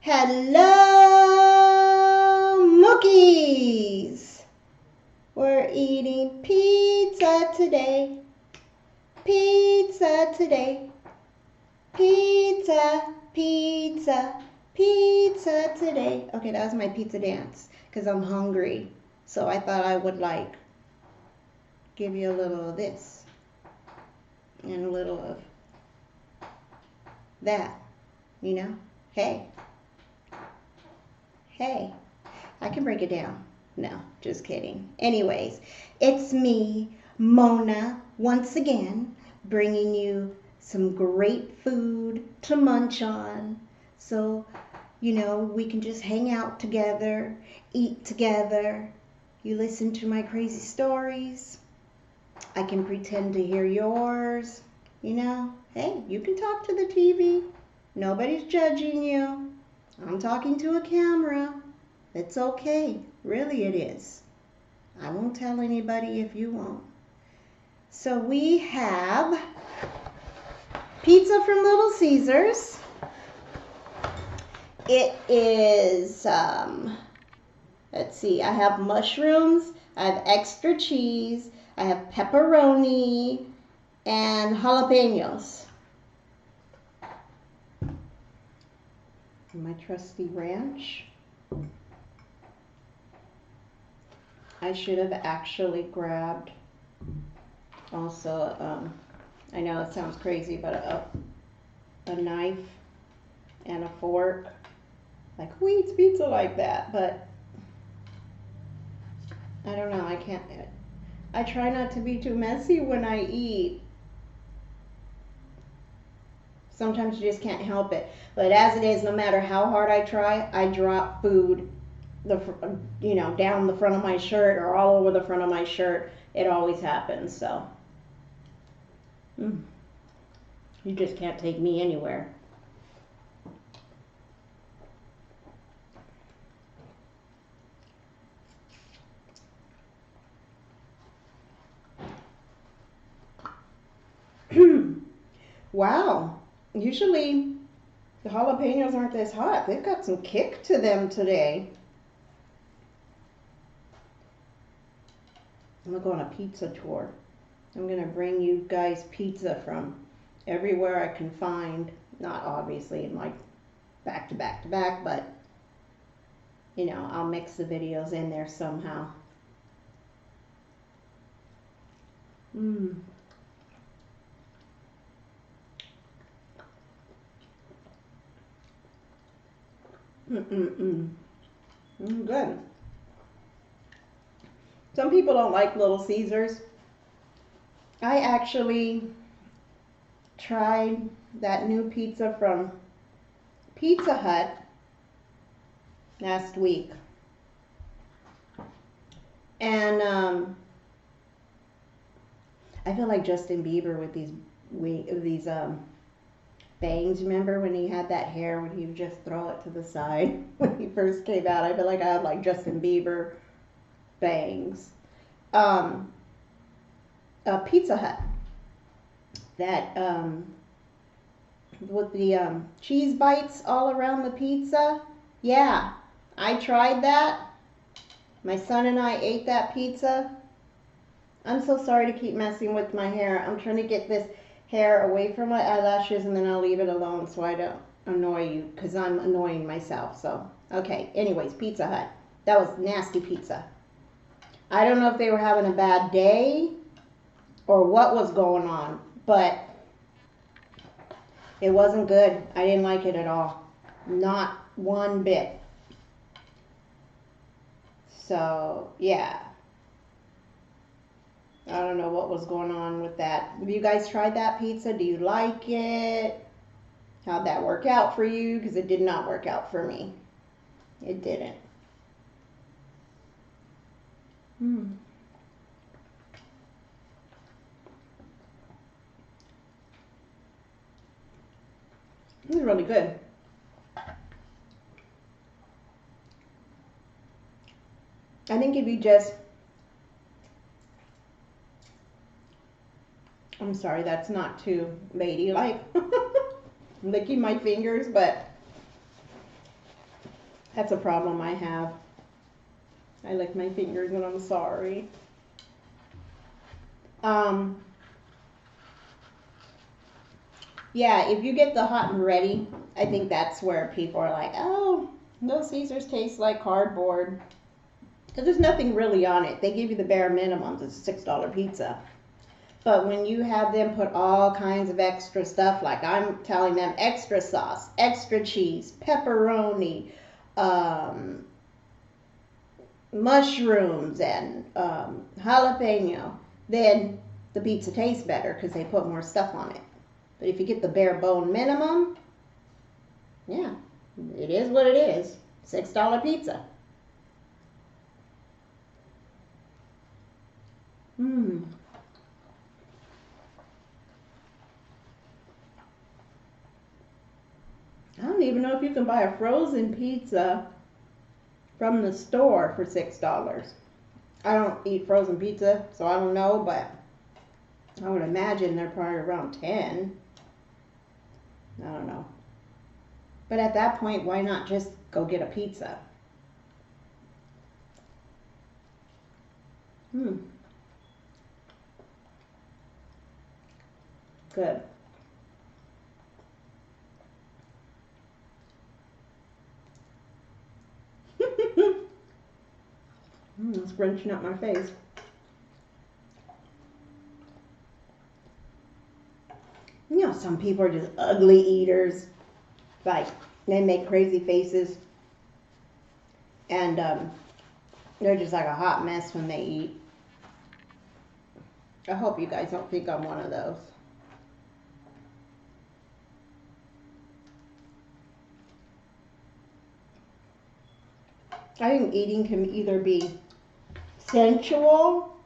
Hello, Mookies! We're eating pizza today. Pizza today. Pizza, pizza, pizza today. Okay, that was my pizza dance because I'm hungry. So I thought I would like give you a little of this and a little of that, you know? Hey. Hey, I can break it down. No, just kidding. Anyways, it's me, Mona, once again, bringing you some great food to munch on. So, you know, we can just hang out together, eat together. You listen to my crazy stories. I can pretend to hear yours. You know, hey, you can talk to the TV. Nobody's judging you. I'm talking to a camera. It's okay. Really, it is. I won't tell anybody if you won't. So we have pizza from Little Caesars. It is, let's see, I have mushrooms, I have extra cheese, I have pepperoni, and jalapenos. My trusty ranch. I should have actually grabbed also, I know it sounds crazy, but a knife and a fork. Like, who eats pizza like that? But I don't know, I try not to be too messy when I eat. Sometimes you just can't help it. But as it is, no matter how hard I try, I drop food, down the front of my shirt or all over the front of my shirt. It always happens. So you just can't take me anywhere. Wow. Usually the jalapenos aren't this hot. They've got some kick to them today. I'm going to go on a pizza tour. I'm going to bring you guys pizza from everywhere I can find. Not obviously in like back to back to back, but you know, I'll mix the videos in there somehow. Good. Some people don't like Little Caesars. I actually tried that new pizza from Pizza Hut last week. And I feel like Justin Bieber with these bangs. Remember when he had that hair when he would just throw it to the side when he first came out? I feel like I have like Justin Bieber bangs. Pizza Hut. That with the cheese bites all around the pizza. Yeah, I tried that. My son and I ate that pizza. I'm so sorry to keep messing with my hair. I'm trying to get this hair away from my eyelashes and then I'll leave it alone so I don't annoy you because I'm annoying myself. So, okay. Anyways, Pizza Hut. That was nasty pizza. I don't know if they were having a bad day or what was going on, but it wasn't good. I didn't like it at all. Not one bit. So, yeah. I don't know what was going on with that. Have you guys tried that pizza? Do you like it? How'd that work out for you? Because it did not work out for me. It didn't. This is really good. I think if you just... I'm sorry, that's not too ladylike. I'm licking my fingers, but That's a problem I have. I lick my fingers and I'm sorry. Yeah, if you get the hot and ready, I think that's where people are like, oh, those Caesars taste like cardboard. Because there's nothing really on it. They give you the bare minimums. It's a $6 pizza. But when you have them put all kinds of extra stuff, like I'm telling them extra sauce, extra cheese, pepperoni, mushrooms, and jalapeno, then the pizza tastes better because they put more stuff on it. But if you get the bare bone minimum, yeah, it is what it is. $6 pizza. I don't even know if you can buy a frozen pizza from the store for $6. I don't eat frozen pizza, so I don't know, but I would imagine they're probably around 10. I don't know. But at that point, why not just go get a pizza? Good. It's wrenching up my face. You know, some people are just ugly eaters. Like, they make crazy faces. And they're just like a hot mess when they eat. I hope you guys don't think I'm one of those. I think eating can either be sensual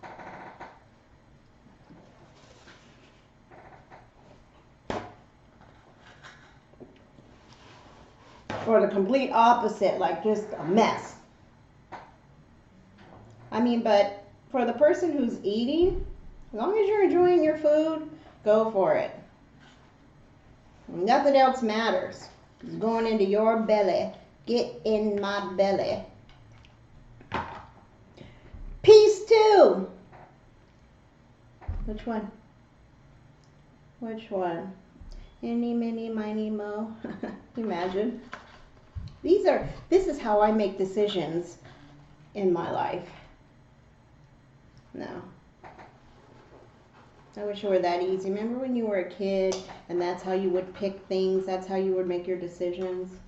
or the complete opposite, like just a mess. I mean, but for the person who's eating, as long as you're enjoying your food, go for it. Nothing else matters. It's going into your belly. Get in my belly. Piece 2. Which one? Which one? Any, mini, miny, mo. Imagine. This is how I make decisions in my life. No. I wish it were that easy. Remember when you were a kid and that's how you would pick things? That's how you would make your decisions?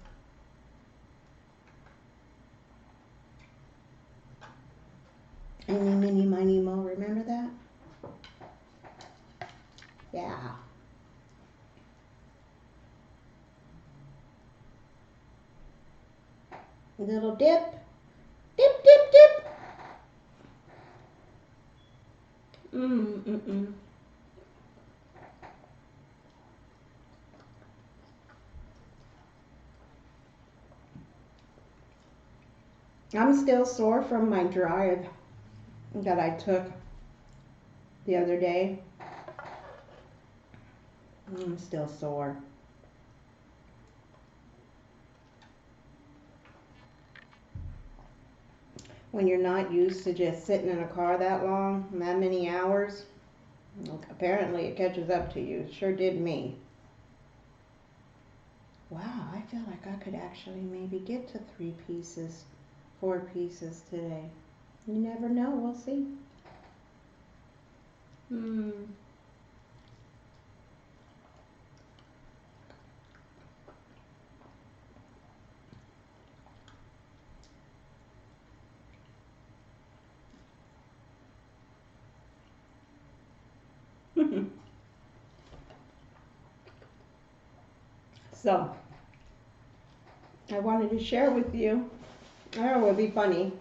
Any, mini, miny, mo. Remember that? Yeah. Little dip. Dip, dip, dip. I'm still sore from my drive that I took the other day. I'm still sore. When you're not used to just sitting in a car that long, that many hours, apparently it catches up to you. It sure did me. Wow, I feel like I could actually maybe get to 3 pieces, 4 pieces today. You never know, we'll see. So, I wanted to share with you, I don't know, it would be funny,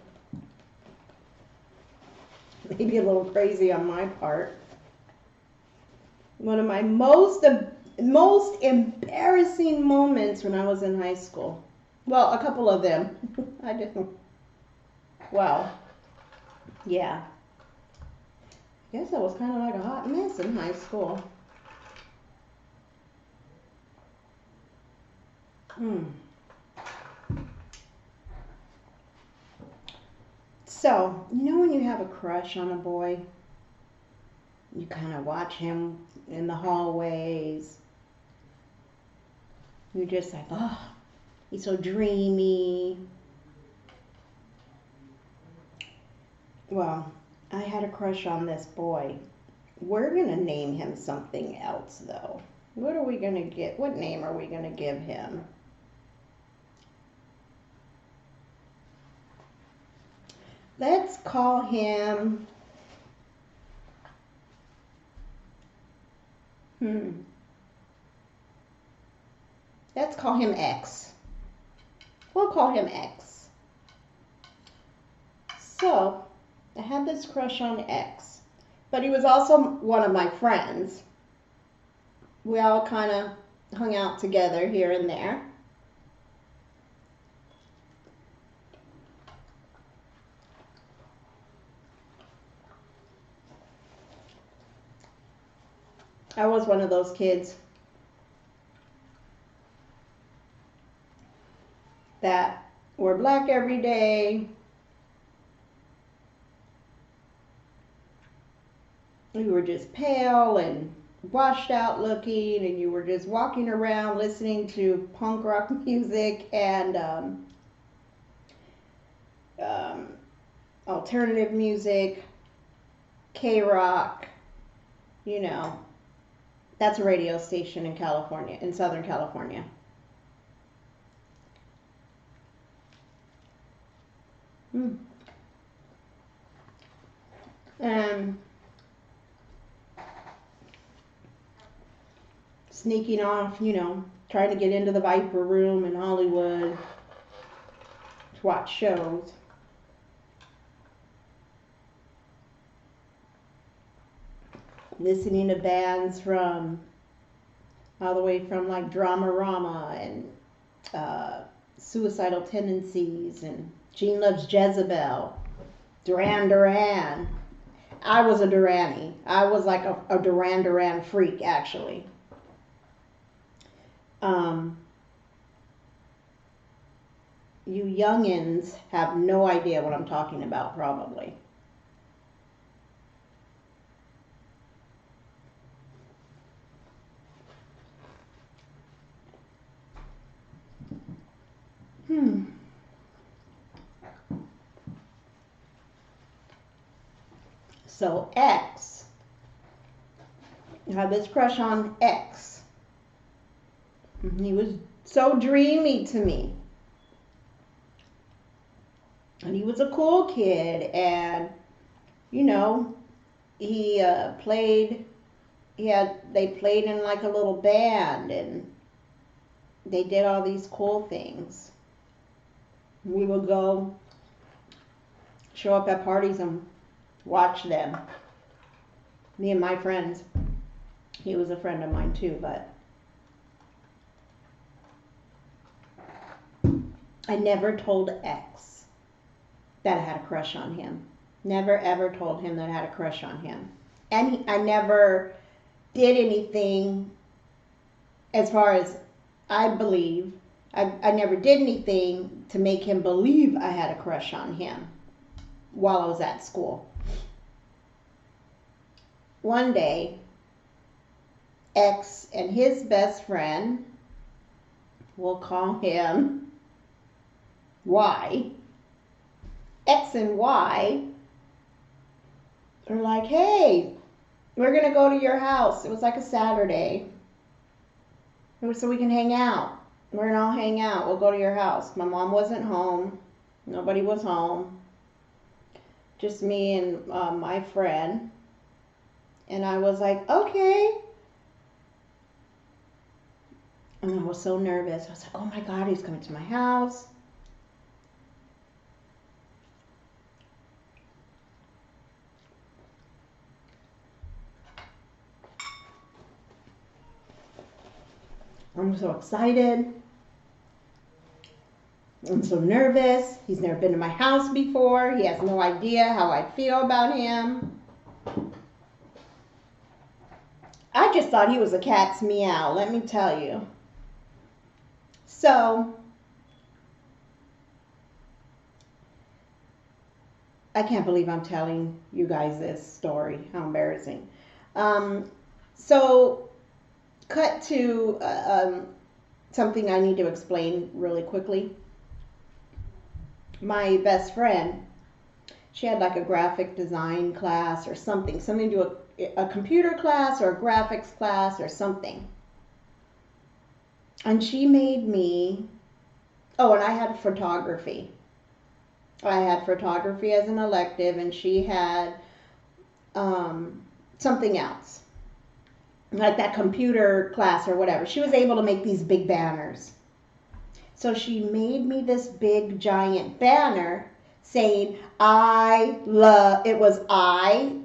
maybe a little crazy on my part. One of my most embarrassing moments when I was in high school. Well, a couple of them. I didn't. Well, yeah. I guess I was kind of like a hot mess in high school. So, you know when you have a crush on a boy, you kind of watch him in the hallways. You're just like, oh, he's so dreamy. Well, I had a crush on this boy. We're going to name him something else, though. What are we going to get? What name are we going to give him? Let's call him... Let's call him X. We'll call him X. So, I had this crush on X. But he was also one of my friends. We all kind of hung out together here and there. I was one of those kids that were black every day. You were just pale and washed out looking, and you were just walking around listening to punk rock music and alternative music, K-rock, you know. That's a radio station in California, in Southern California. And sneaking off, you know, trying to get into the Viper Room in Hollywood to watch shows. Listening to bands from all the way from like Dramarama and Suicidal Tendencies and Gene Loves Jezebel, Duran Duran. I was a Duranie. I was like a Duran Duran freak, actually. You youngins have no idea what I'm talking about, probably. So X, I had this crush on X. He was so dreamy to me. And he was a cool kid, and you know, he played. They played in like a little band, and they did all these cool things. We would go show up at parties and watch them. Me and my friends. He was a friend of mine too, but I never told X that I had a crush on him. Never ever told him that I had a crush on him. And I never did anything, as far as I believe, I never did anything to make him believe I had a crush on him while I was at school. One day, X and his best friend, we'll call him Y, X and Y are like, hey, we're going to go to your house. It was like a Saturday. So we can hang out. We're going to all hang out. We'll go to your house. My mom wasn't home. Nobody was home. Just me and my friend. And I was like, okay. And I was so nervous. I was like, oh my God, he's coming to my house. I'm so excited. I'm so nervous. He's never been to my house before. He has no idea how I feel about him. I just thought he was a cat's meow, let me tell you. So, I can't believe I'm telling you guys this story. How embarrassing. So, cut to something I need to explain really quickly. My best friend, she had like a graphic design class or something to do a computer class or a graphics class or something. And she made me, oh, and I had photography. I had photography as an elective, and she had something else, like that computer class or whatever. She was able to make these big banners. So she made me this big giant banner saying, it was I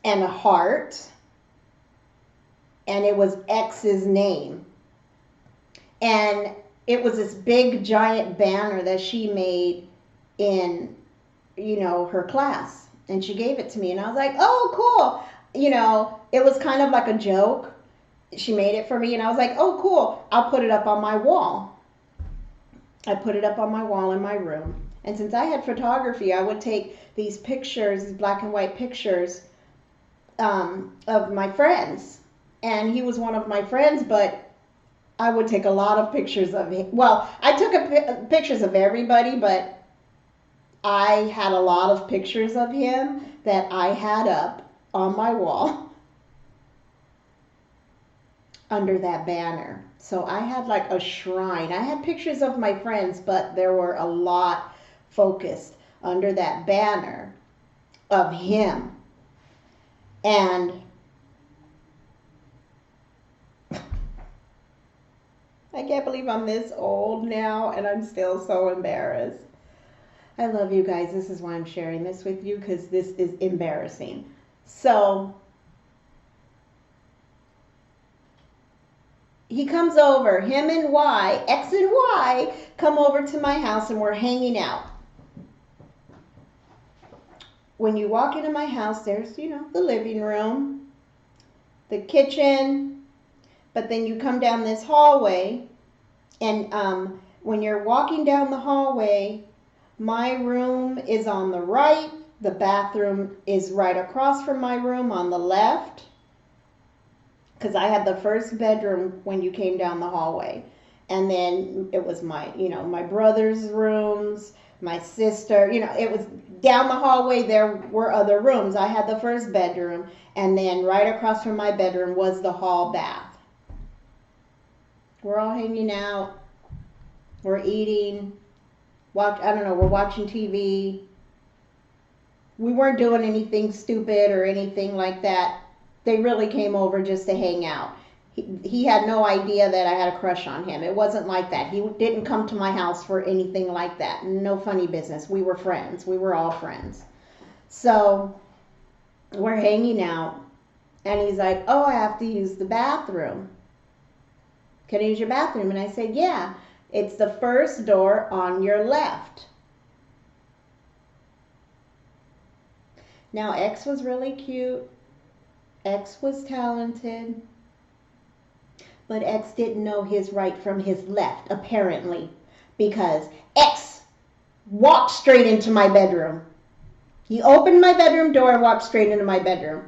and a heart, and it was X's name. And it was this big giant banner that she made in, her class. And she gave it to me, and I was like, oh, cool. It was kind of like a joke. She made it for me, and I was like, oh, cool. I'll put it up on my wall. I put it up on my wall in my room. And since I had photography, I would take these pictures, these black and white pictures of my friends. And he was one of my friends, but I would take a lot of pictures of him. Well, I took pictures of everybody, but I had a lot of pictures of him that I had up on my wall under that banner. So I had like a shrine. I had pictures of my friends, but there were a lot focused under that banner of him. And I can't believe I'm this old now and I'm still so embarrassed. I love you guys. This is why I'm sharing this with you, because this is embarrassing. So he comes over, him and X and Y come over to my house, and we're hanging out. When you walk into my house, there's, the living room, the kitchen, but then you come down this hallway, and when you're walking down the hallway, my room is on the right, the bathroom is right across from my room on the left, because I had the first bedroom when you came down the hallway. And then it was my brother's rooms, my sister, it was down the hallway. There were other rooms. I had the first bedroom, and then right across from my bedroom was the hall bath. We're all hanging out. We're eating. We're watching TV. We weren't doing anything stupid or anything like that. They really came over just to hang out. He had no idea that I had a crush on him. It wasn't like that. He didn't come to my house for anything like that. No funny business. We were friends. We were all friends. So we're hanging out, and he's like, oh, I have to use the bathroom. Can I use your bathroom? And I said, yeah, it's the first door on your left. Now, X was really cute. X was talented. But X didn't know his right from his left, apparently, because X walked straight into my bedroom. He opened my bedroom door and walked straight into my bedroom.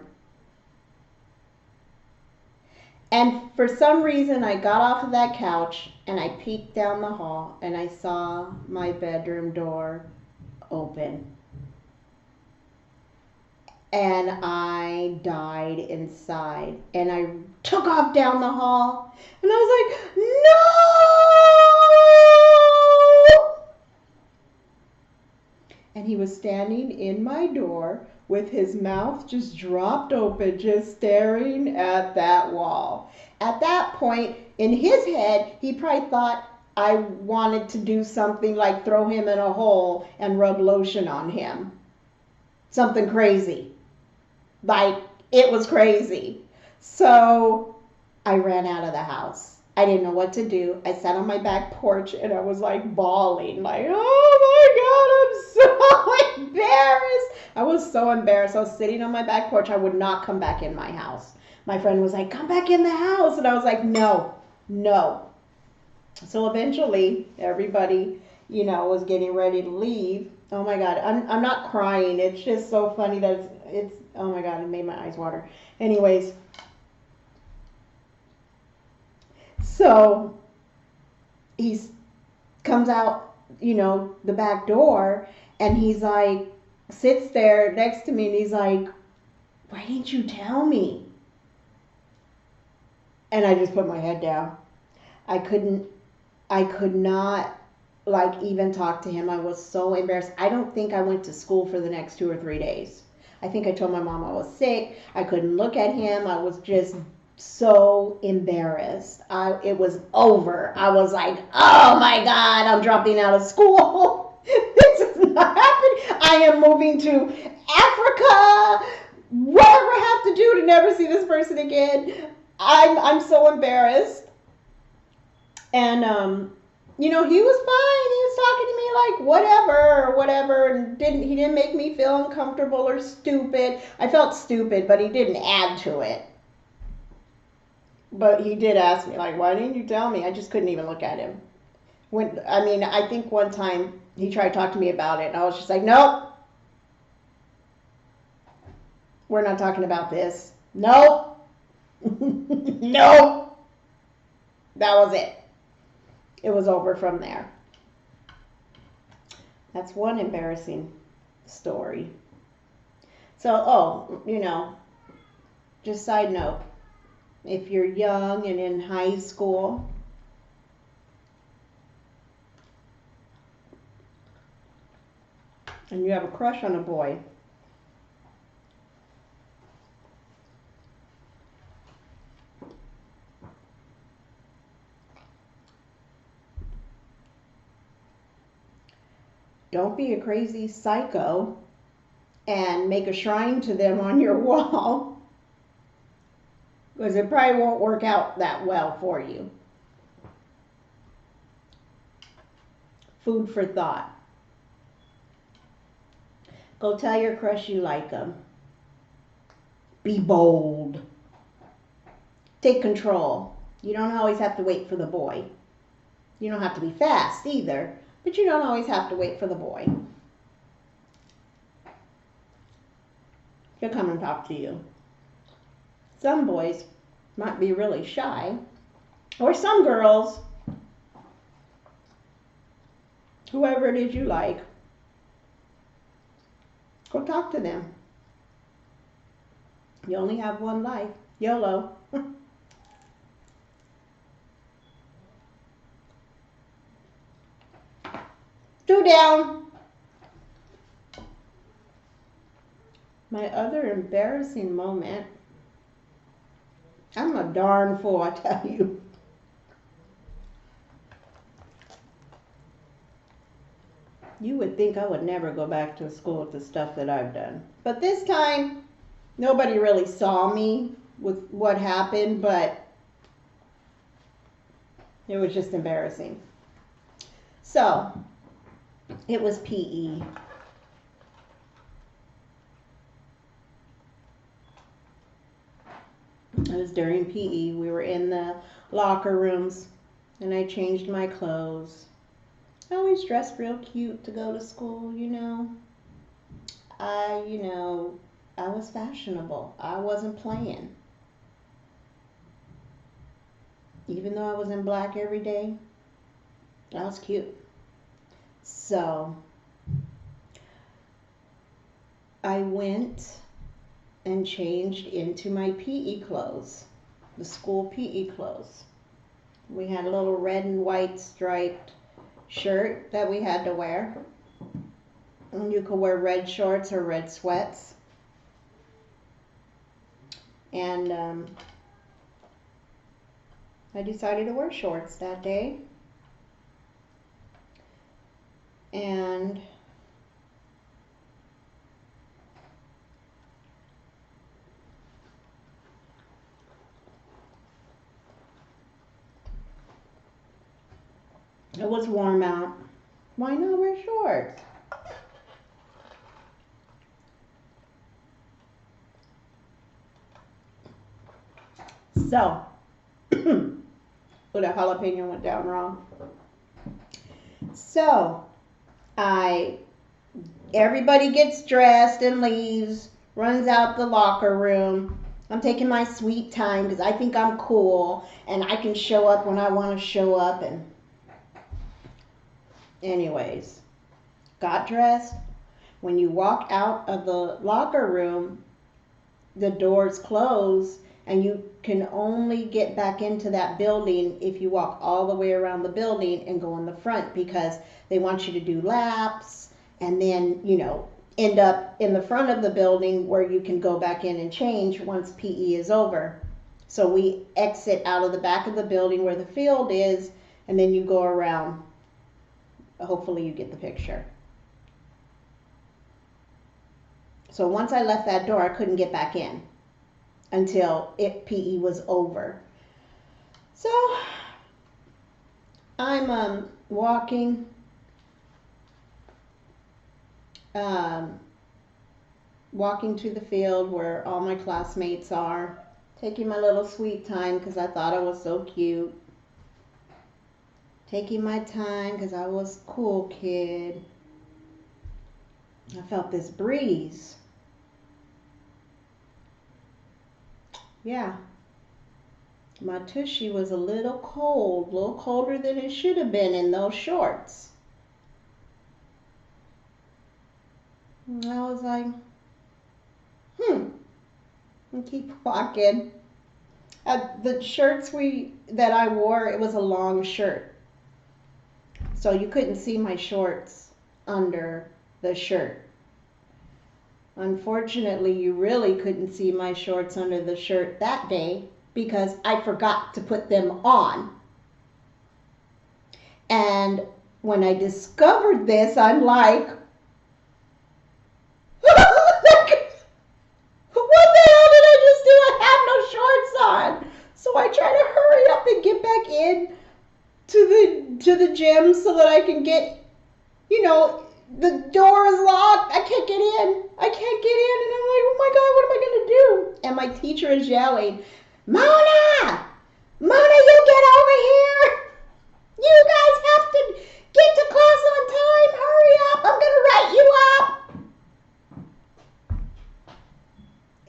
And for some reason, I got off of that couch and I peeked down the hall and I saw my bedroom door open. And I died inside. And I took off down the hall. And I was like, no! And he was standing in my door with his mouth just dropped open, just staring at that wall. At that point, in his head, he probably thought I wanted to do something like throw him in a hole and rub lotion on him. Something crazy. Like, it was crazy. So I ran out of the house. I didn't know what to do. I sat on my back porch and I was like bawling, like, oh my God, I'm so embarrassed. I was so embarrassed. I was sitting on my back porch. I would not come back in my house. My friend was like, come back in the house. And I was like, no. So eventually everybody, was getting ready to leave. Oh my God, I'm not crying. It's just so funny that it's oh my God, it made my eyes water. Anyways, so he comes out, the back door, and he's like, sits there next to me, and he's like, why didn't you tell me? And I just put my head down. I could not like even talk to him. I was so embarrassed. I don't think I went to school for the next 2 or 3 days. I think I told my mom I was sick. I couldn't look at him. I was just so embarrassed. It was over. I was like, oh my God, I'm dropping out of school. This is not happening. I am moving to Africa. Whatever I have to do to never see this person again. I'm so embarrassed. And he was fine. He was talking to me like whatever, and he didn't make me feel uncomfortable or stupid. I felt stupid, but he didn't add to it. But he did ask me, like, why didn't you tell me? I just couldn't even look at him. I think one time he tried to talk to me about it, and I was just like, nope. We're not talking about this. Nope. Nope. That was it. It was over from there. That's one embarrassing story. So, just side note, if you're young and in high school, and you have a crush on a boy, don't be a crazy psycho and make a shrine to them on your wall, because it probably won't work out that well for you. Food for thought. Go tell your crush you like them. Be bold. Take control. You don't always have to wait for the boy. You don't have to be fast either, but you don't always have to wait for the boy. He'll come and talk to you. Some boys might be really shy, or some girls, whoever it is you like, go talk to them. You only have one life. YOLO. Two down. My other embarrassing moment, I'm a darn fool, I tell you. You would think I would never go back to school with the stuff that I've done. But this time, nobody really saw me with what happened, but it was just embarrassing. So, it was PE. It was during PE. We were in the locker rooms, and I changed my clothes. I always dressed real cute to go to school, I was fashionable. I wasn't playing. Even though I was in black every day, I was cute. So, I went and changed into my PE clothes, the school PE clothes. We had a little red and white striped shirt that we had to wear. And you could wear red shorts or red sweats. And I decided to wear shorts that day. And it was warm out. Why not wear shorts? So, oh, that jalapeno went down wrong. So, I Everybody gets dressed and leaves, runs out the locker room. I'm taking my sweet time because I think I'm cool and I can show up when I want to show up. And anyways, got dressed. When you walk out of the locker room, the doors close and you can only get back into that building if you walk all the way around the building and go in the front, because they want you to do laps and then, end up in the front of the building where you can go back in and change once PE is over. So we exit out of the back of the building where the field is, and then you go around. Hopefully you get the picture. So once I left that door, I couldn't get back in until PE was over. So I'm walking to the field where all my classmates are, taking my little sweet time because I thought I was so cute. Taking my time because I was a cool kid. I felt this breeze. Yeah. My tushy was a little cold, a little colder than it should have been in those shorts. And I was like, and keep walking. The shirts that I wore, it was a long shirt. So you couldn't see my shorts under the shirt. Unfortunately, you really couldn't see my shorts under the shirt that day because I forgot to put them on. And when I discovered this, I'm like, what the hell did I just do? I have no shorts on. So I try to hurry up and get back in to the gym so that I can get, the door is locked. I can't get in. And I'm like, oh my God, what am I going to do? And my teacher is yelling, Mona, you get over here. You guys have to get to class on time. Hurry up. I'm going to write you up.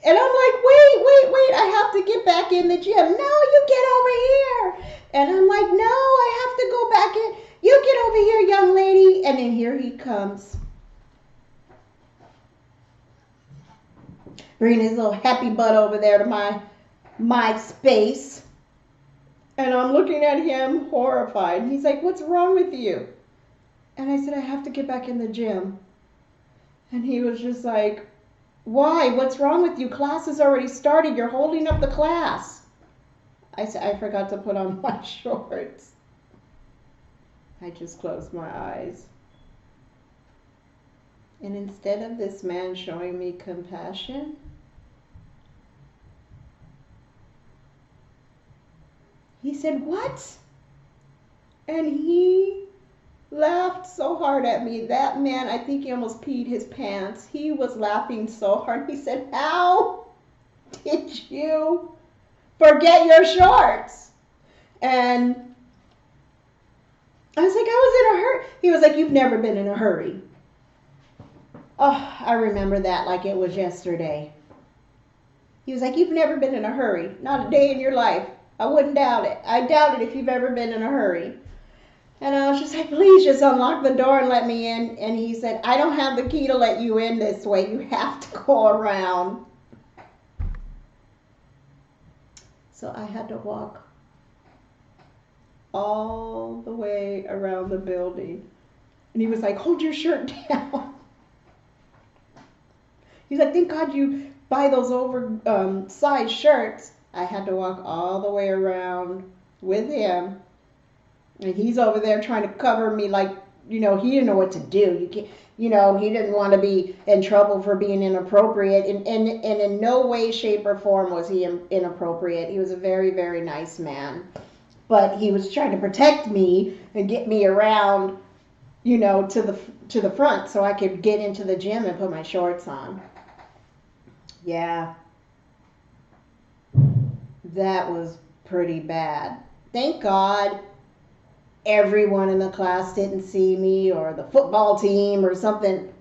And I'm like, wait, I have to get back in the gym. No, you get over here. And I'm like, no, I have to go back in. You get over here, young lady. And then here he comes. Bringing his little happy butt over there to my space. And I'm looking at him horrified. He's like, what's wrong with you? And I said, I have to get back in the gym. And he was just like, why? What's wrong with you? Class has already started. You're holding up the class. I said, I forgot to put on my shorts. I just closed my eyes. And instead of this man showing me compassion, he said, what? And he laughed so hard at me. That man, I think he almost peed his pants. He was laughing so hard. He said, how did you forget your shorts? And I was like, I was in a hurry. He was like, you've never been in a hurry. Oh, I remember that like it was yesterday. He was like, you've never been in a hurry. Not a day in your life. I wouldn't doubt it. I doubt it if you've ever been in a hurry. And I was just like, please just unlock the door and let me in. And he said, I don't have the key to let you in this way. You have to go around. So I had to walk all the way around the building. And he was like, hold your shirt down. He's like, thank God you buy those oversized shirts. I had to walk all the way around with him. And he's over there trying to cover me like, he didn't know what to do. You can't, he didn't want to be in trouble for being inappropriate. And in no way, shape, or form was he inappropriate. He was a very, very nice man. But he was trying to protect me and get me around, to the front so I could get into the gym and put my shorts on. Yeah. That was pretty bad. Thank God everyone in the class didn't see me, or the football team or something.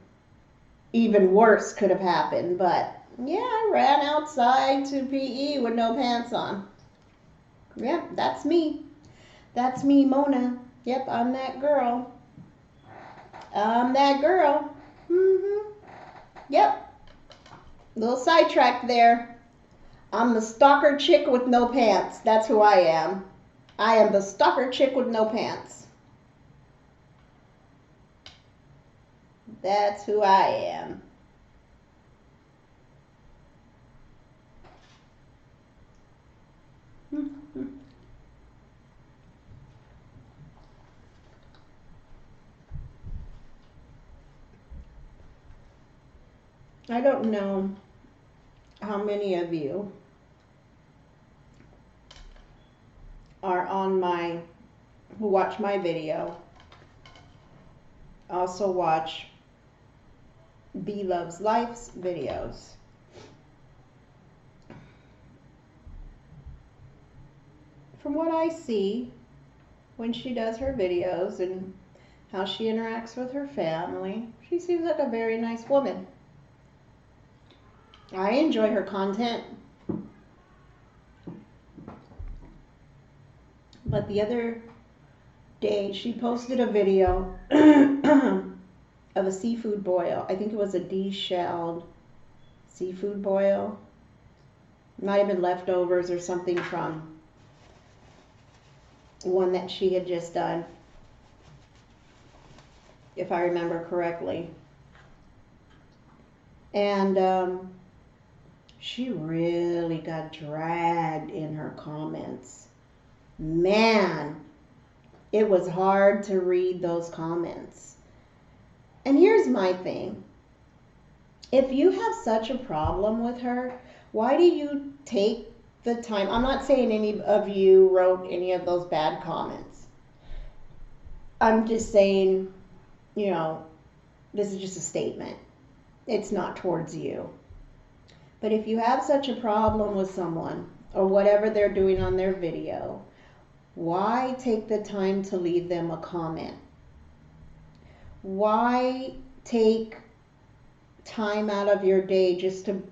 even worse could have happened. But yeah, I ran outside to PE with no pants on. Yep, that's me. That's me, Mona. Yep, I'm that girl. I'm that girl. Yep. Little sidetrack there. I'm the stalker chick with no pants. That's who I am. I am the stalker chick with no pants. That's who I am. I don't know how many of you are on my, who watch my video, also watch Blovesife's videos. From what I see when she does her videos and how she interacts with her family, she seems like a very nice woman. I enjoy her content. But the other day she posted a video of a seafood boil. I think it was a de-shelled seafood boil. Might have been leftovers or something from one that she had just done, if I remember correctly. And she really got dragged in her comments. Man, it was hard to read those comments. And here's my thing. If you have such a problem with her, why do you take the time? I'm not saying any of you wrote any of those bad comments. I'm just saying, you know, this is just a statement. It's not towards you. But if you have such a problem with someone or whatever they're doing on their video, why take the time to leave them a comment? Why take time out of your day just to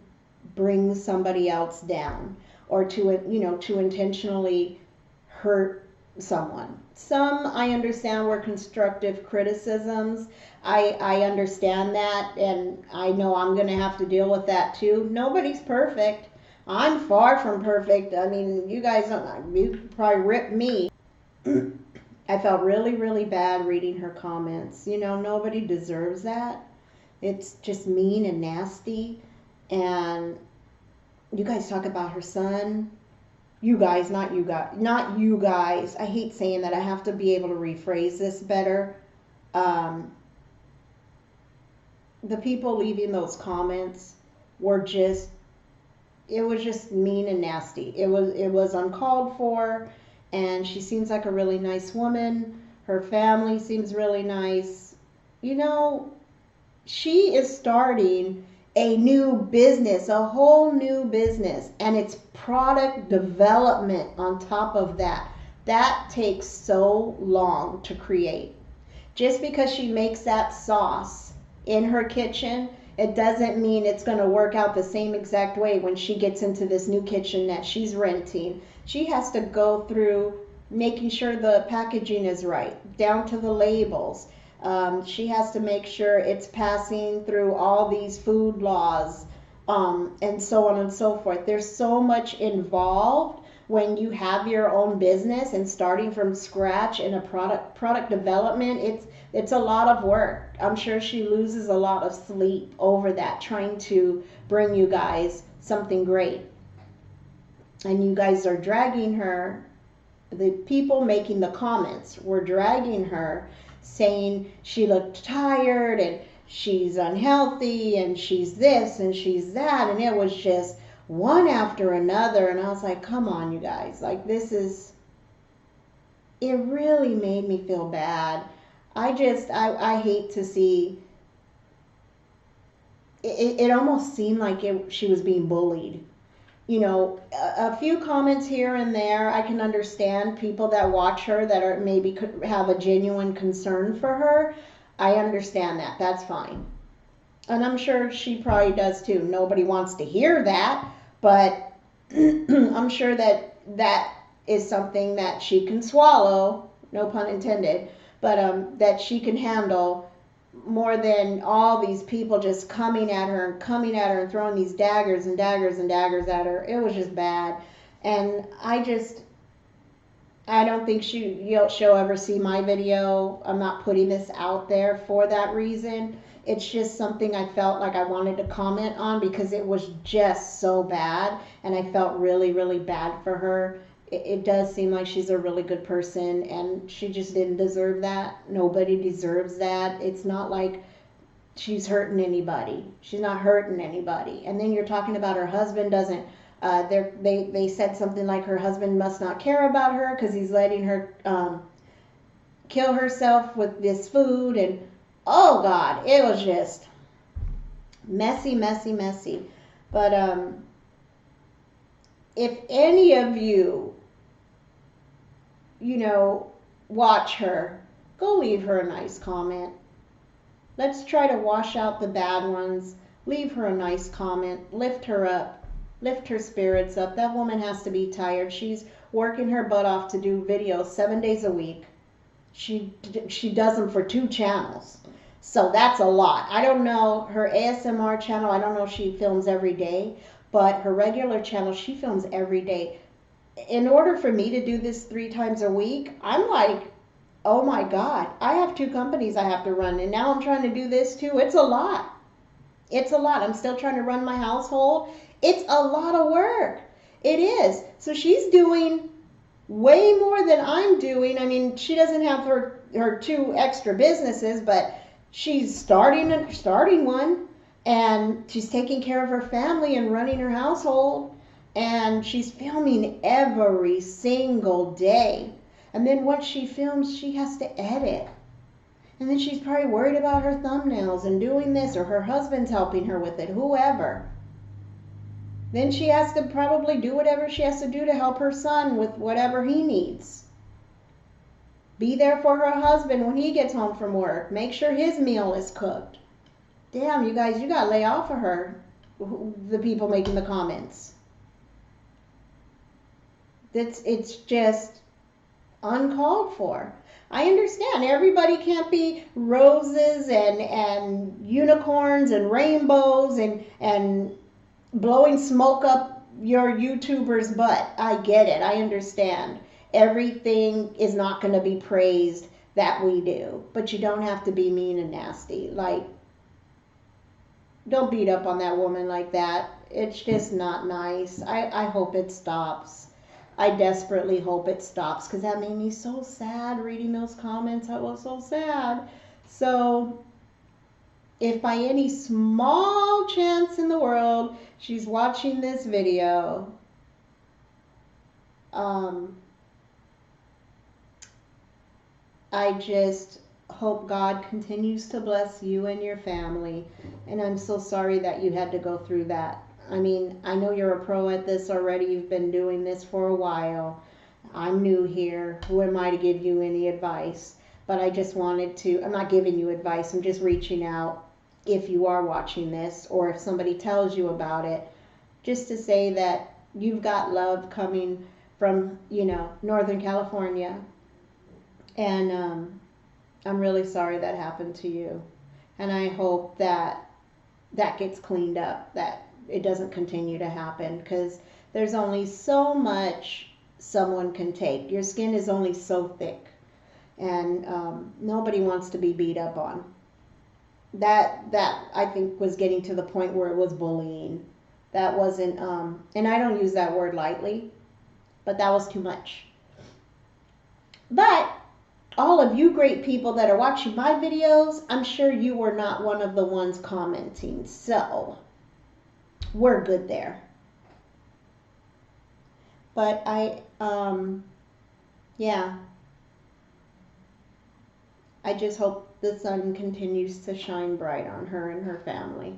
bring somebody else down or to, you know, to intentionally hurt someone? Some, I understand, were constructive criticisms. I understand that, and I know I'm going to have to deal with that too. Nobody's perfect. I'm far from perfect. I mean, you guys don't, you probably ripped me. I felt really, really bad reading her comments. You know, nobody deserves that. It's just mean and nasty. And you guys talk about her son. You guys, not you guys. Not you guys. I hate saying that. I have to be able to rephrase this better. The people leaving those comments were just, it was just mean and nasty. It was uncalled for, and she seems like a really nice woman. Her family seems really nice. You know, she is starting a new business, a whole new business, and it's product development on top of that. That takes so long to create. Just because she makes that sauce in her kitchen, it doesn't mean it's going to work out the same exact way when she gets into this new kitchen that she's renting. She has to go through making sure the packaging is right, down to the labels. She has to make sure it's passing through all these food laws, and so on and so forth. There's so much involved when you have your own business and starting from scratch in a product development. It's a lot of work. I'm sure she loses a lot of sleep over that, trying to bring you guys something great. And you guys are dragging her. The people making the comments were dragging her, saying she looked tired and she's unhealthy and she's this and she's that, and it was just one after another. And I was like, come on, you guys, like, this is, it really made me feel bad. I hate to see it almost seemed like she was being bullied. You know, a few comments here and there, I can understand people that watch her that are maybe could have a genuine concern for her. I understand that. That's fine. And I'm sure she probably does too. Nobody wants to hear that, but I'm sure that that is something that she can swallow, no pun intended, but that she can handle more than all these people just coming at her and coming at her and throwing these daggers and daggers and daggers at her. It was just bad. And I don't think she'll ever see my video. I'm not putting this out there for that reason. It's just something I felt like I wanted to comment on because it was just so bad, and I felt really, really bad for her. It does seem like she's a really good person, and she just didn't deserve that. Nobody deserves that. It's not like she's hurting anybody. She's not hurting anybody. And then you're talking about her husband doesn't. They said something like her husband must not care about her because he's letting her kill herself with this food, and oh God, it was just messy, messy, messy. But if any of you, watch her, go leave her a nice comment. Let's try to wash out the bad ones. Leave her a nice comment. Lift her up. Lift her spirits up. That woman has to be tired. She's working her butt off to do videos 7 days a week. She does them for 2 channels. So that's a lot. I don't know her ASMR channel. I don't know if she films every day, but her regular channel, she films every day. In order for me to do this 3 times a week, I'm like, oh my God, I have 2 companies I have to run, and now I'm trying to do this too. It's a lot. It's a lot. I'm still trying to run my household. It's a lot of work. It is. So she's doing way more than I'm doing. I mean, she doesn't have her 2 extra businesses, but she's starting one, and she's taking care of her family and running her household, and she's filming every single day. And then once she films, she has to edit. And then she's probably worried about her thumbnails and doing this, or her husband's helping her with it, whoever. Then she has to probably do whatever she has to do to help her son with whatever he needs. Be there for her husband when he gets home from work. Make sure his meal is cooked. Damn, you guys, you got to lay off of her, the people making the comments. It's just uncalled for. I understand everybody can't be roses and unicorns and rainbows and blowing smoke up your YouTuber's butt. I get it. I understand. Everything is not going to be praised that we do, but you don't have to be mean and nasty. Like, don't beat up on that woman like that. It's just not nice. I hope it stops. I desperately hope it stops because that made me so sad reading those comments. I was so sad. So if by any small chance in the world she's watching this video, I just hope God continues to bless you and your family. And I'm so sorry that you had to go through that. I mean, I know you're a pro at this already. You've been doing this for a while. I'm new here. Who am I to give you any advice? But I just wanted to, I'm not giving you advice. I'm just reaching out if you are watching this or if somebody tells you about it, just to say that you've got love coming from, Northern California. And I'm really sorry that happened to you. And I hope that that gets cleaned up, that it doesn't continue to happen, because there's only so much someone can take. Your skin is only so thick, and nobody wants to be beat up on. That I think was getting to the point where it was bullying. That wasn't, and I don't use that word lightly, but that was too much. But all of you great people that are watching my videos, I'm sure you were not one of the ones commenting, so we're good there. But yeah, I just hope the sun continues to shine bright on her and her family.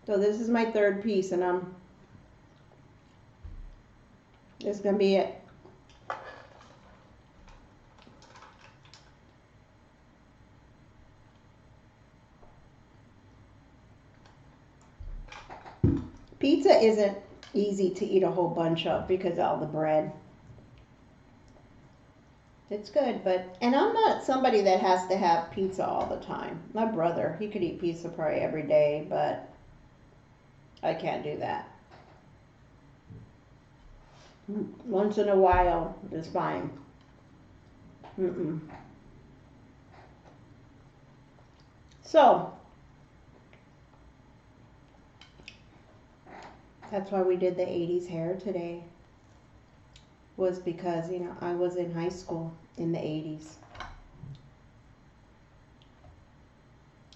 So this is my third piece, and this is gonna be it. Pizza isn't easy to eat a whole bunch of because of all the bread. It's good, but, and I'm not somebody that has to have pizza all the time. My brother, he could eat pizza probably every day, but I can't do that. Once in a while is fine. So, that's why we did the 80s hair today. Was because, you know, I was in high school in the 80s.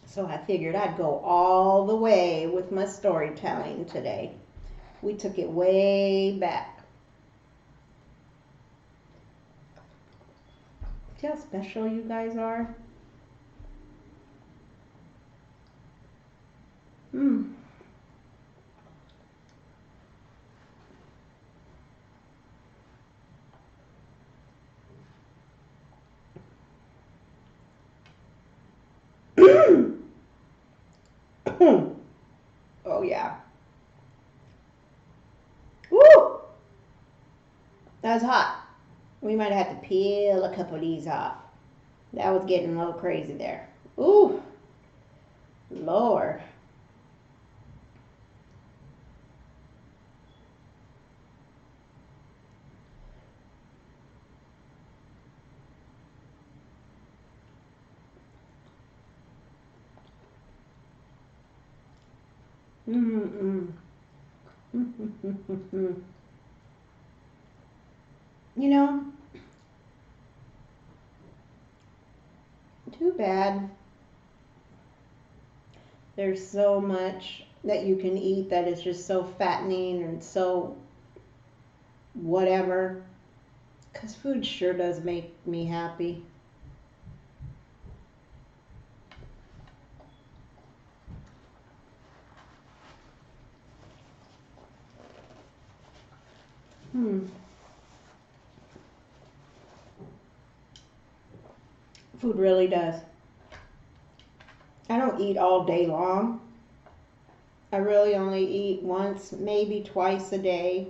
So I figured I'd go all the way with my storytelling today. We took it way back. See how special you guys are? Oh yeah. Woo! That's hot. We might have to peel a couple of these off. That was getting a little crazy there. Ooh, Lord. You know, too bad. There's so much that you can eat that is just so fattening and so whatever. Because food sure does make me happy. Food really does. I don't eat all day long. I really only eat once, maybe twice a day.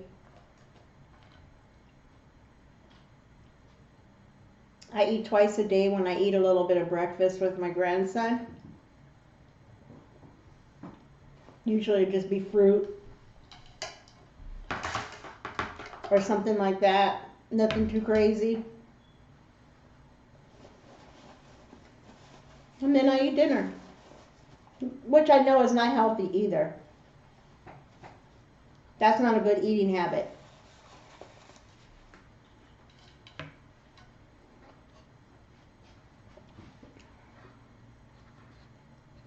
I eat twice a day when I eat a little bit of breakfast with my grandson. Usually it'd just be fruit or something like that. Nothing too crazy. And then I eat dinner, which I know is not healthy either. That's not a good eating habit.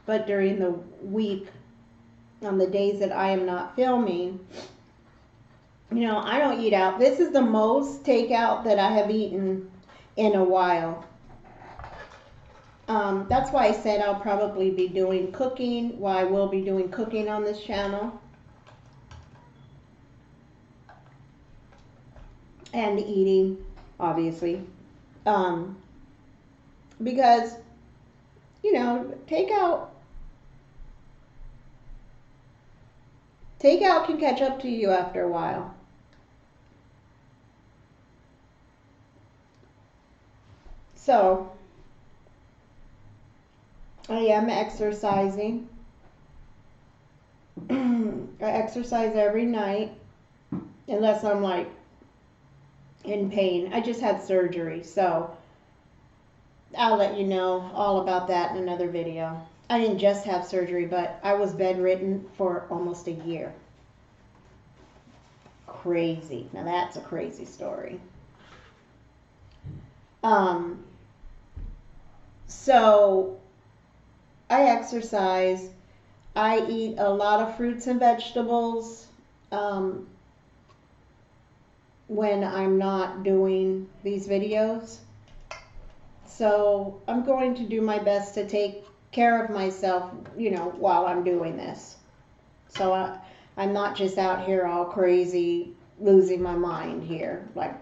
But during the week, on the days that I am not filming, you know, I don't eat out. This is the most takeout that I have eaten in a while. That's why I said I'll probably be doing cooking. Well, I will be doing cooking on this channel. And eating, obviously. Because, you know, takeout can catch up to you after a while. So, I am exercising. I exercise every night, unless I'm like in pain. I just had surgery, so I'll let you know all about that in another video. I didn't just have surgery, but I was bedridden for almost a year. Crazy. Now that's a crazy story. So I exercise. I eat a lot of fruits and vegetables when I'm not doing these videos. So I'm going to do my best to take care of myself, you know, while I'm doing this. So I'm not just out here all crazy, losing my mind here, like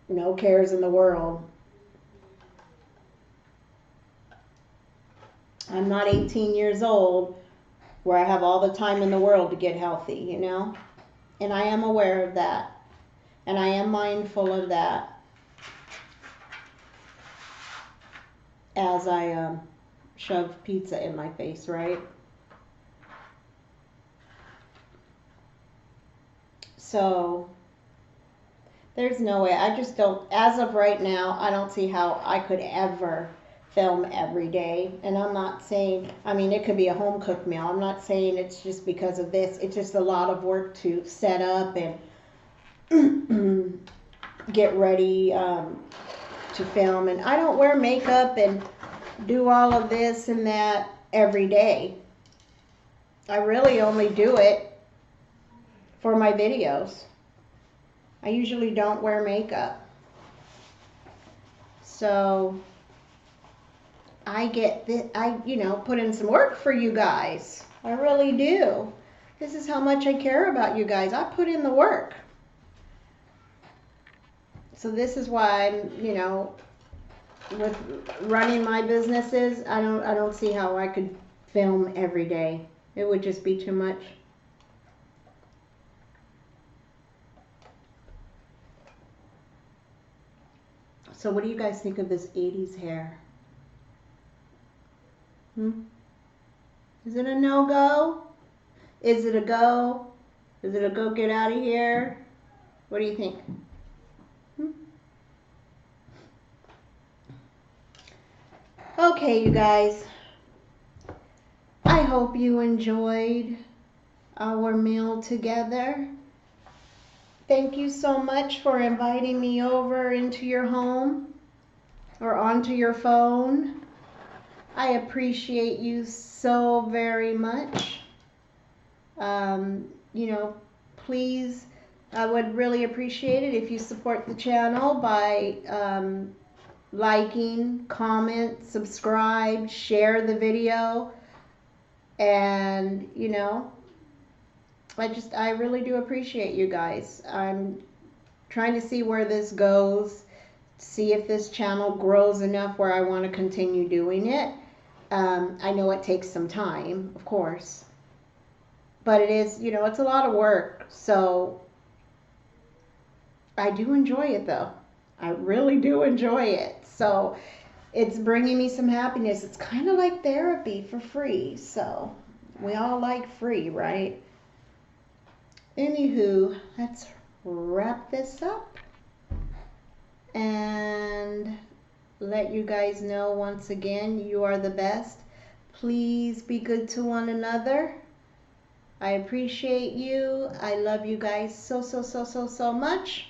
no cares in the world. I'm not 18 years old where I have all the time in the world to get healthy, you know? And I am aware of that. And I am mindful of that as I shove pizza in my face, right? So there's no way. I just don't, as of right now, I don't see how I could ever film every day. And I'm not saying, I mean, it could be a home cooked meal. I'm not saying it's just because of this. It's just a lot of work to set up and get ready to film. And I don't wear makeup and do all of this and that every day. I really only do it for my videos. I usually don't wear makeup. So I get this, put in some work for you guys. I really do. This is how much I care about you guys. I put in the work. So this is why I'm, with running my businesses, I don't see how I could film every day. It would just be too much. So what do you guys think of this 80s hair? Is it a no-go? Is it a go? Is it a go get out of here? What do you think? Okay, you guys. I hope you enjoyed our meal together. Thank you so much for inviting me over into your home or onto your phone. I appreciate you so very much. Please, I would really appreciate it if you support the channel by liking, comment, subscribe, share the video, and I really do appreciate you guys. I'm trying to see where this goes, see if this channel grows enough where I want to continue doing it. I know it takes some time, of course, but it is, it's a lot of work. So I do enjoy it though. I really do enjoy it. So it's bringing me some happiness. It's kind of like therapy for free. So we all like free, right? Anywho, let's wrap this up and let you guys know once again, you are the best. Please be good to one another. I appreciate you. I love you guys so much.